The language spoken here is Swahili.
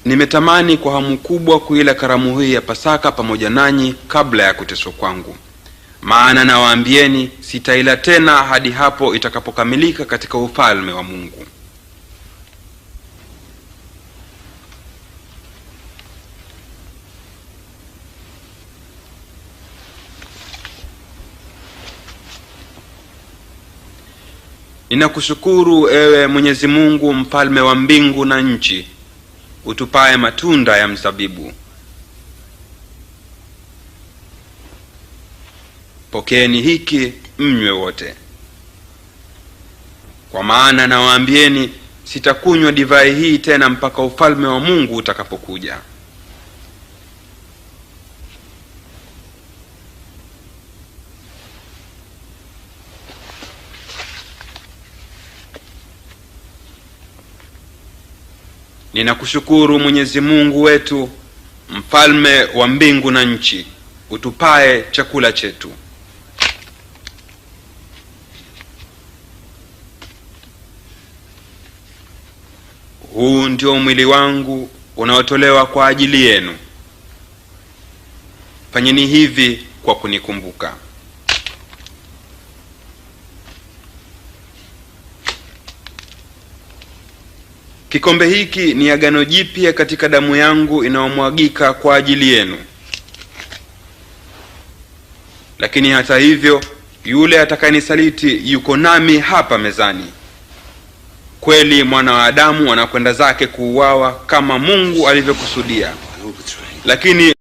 Nimetamani kwa hamu kubwa kuila karamu hii ya Pasaka pamoja nanyi kabla ya kuteswa kwangu. Maana nawaambieni sitaila tena hadi hapo itakapokamilika katika ufalme wa Mungu. Ninakushukuru ewe Mwenyezi Mungu, mfalme wa mbingu na nchi, utupaye matunda ya mzabibu. Pokeeni hiki mnywe wote. Kwa maana nawaambieni sitakunywa divai hii tena mpaka ufalme wa Mungu utakapokuja. Ninakushukuru Mwenyezi Mungu wetu, mfalme wa mbingu na nchi, utupaye chakula chetu. Huu ndio mwili wangu unaotolewa kwa ajili yenu. Fanyeni hivi kwa kunikumbuka. Kikombe hiki ni agano jipya katika damu yangu inayomwagika kwa ajili yenu. Lakini hata hivyo, yule atakayenisaliti yuko nami hapa mezani. Kweli mwana wa Adamu anakwenda zake kuuawa kama Mungu alivyokusudia. Lakini